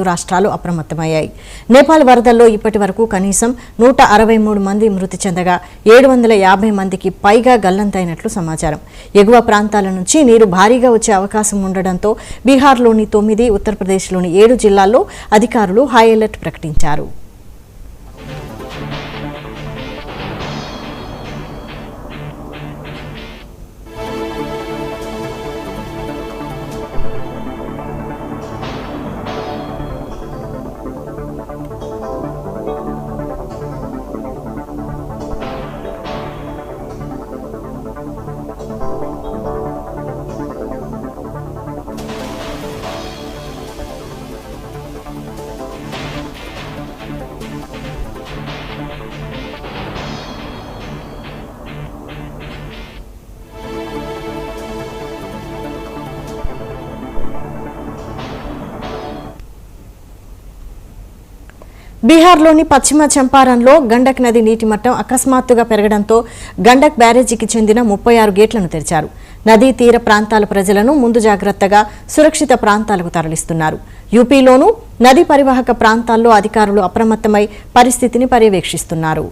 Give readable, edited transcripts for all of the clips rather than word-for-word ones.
రాష్ట్రాలు అప్రమత్తమయ్యాయి. నేపాల్ వరదల్లో ఇప్పటి వరకు కనీసం 163 మంది మృతి చెందగా 750 మందికి పైగా గల్లంతైనట్లు సమాచారం. ఎగువ ప్రాంతాల నుంచి నీరు భారీగా వచ్చే అవకాశం ఉండడంతో బీహార్లోని 9, ఉత్తరప్రదేశ్లోని 7 జిల్లాల్లో అధికారులు హై అలర్ట్ ప్రకటించారు. బీహార్లోని పశ్చిమ చంపారణ్లో గండక్ నది నీటి మట్టం అకస్మాత్తుగా పెరగడంతో గండక్ బ్యారేజీకి చెందిన 36 గేట్లను తెరిచారు. నదీ తీర ప్రాంతాల ప్రజలను ముందు జాగ్రత్తగా సురక్షిత ప్రాంతాలకు తరలిస్తున్నారు. యూపీలోనూ నదీ పరివాహక ప్రాంతాల్లో అధికారులు అప్రమత్తమై పరిస్థితిని పర్యవేక్షిస్తున్నారు.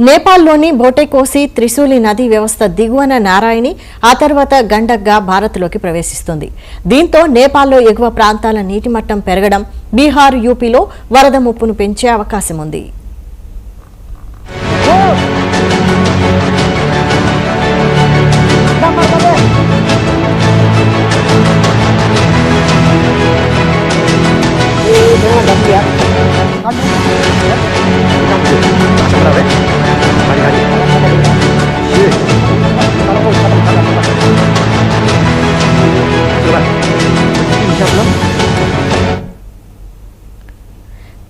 నేపాల్లోని భోటెకోసి త్రిశూలి నదీ వ్యవస్థ దిగువన నారాయణి, ఆ తర్వాత గండక్గా భారత్లోకి ప్రవేశిస్తుంది. దీంతో నేపాల్లో ఎగువ ప్రాంతాల నీటి మట్టం పెరగడం బీహార్, యూపీలో వరద ముప్పును పెంచే అవకాశం ఉంది.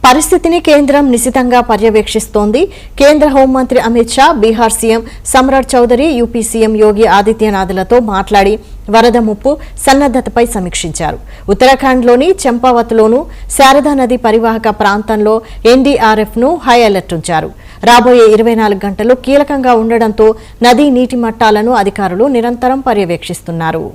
పరిస్థితిని కేంద్రం నిశితంగా పర్యవేక్షిస్తోంది. కేంద్ర హోంమంత్రి Amit Shah, Bihar CM Samrat Choudhary, UP CM Yogi ఆదిత్యనాథ్లతో మాట్లాడి వరద ముప్పు సన్నద్ధతపై సమీక్షించారు. ఉత్తరాఖండ్లోని చంపావత్లోనూ శారదా నది పరివాహక ప్రాంతంలో ఎన్డీఆర్ఎఫ్ను హై అలర్ట్ ఉంచారు. రాబోయే 24 గంటలు కీలకంగా ఉండడంతో నదీ నీటి మట్టాలను అధికారులు నిరంతరం పర్యవేక్షిస్తున్నారు.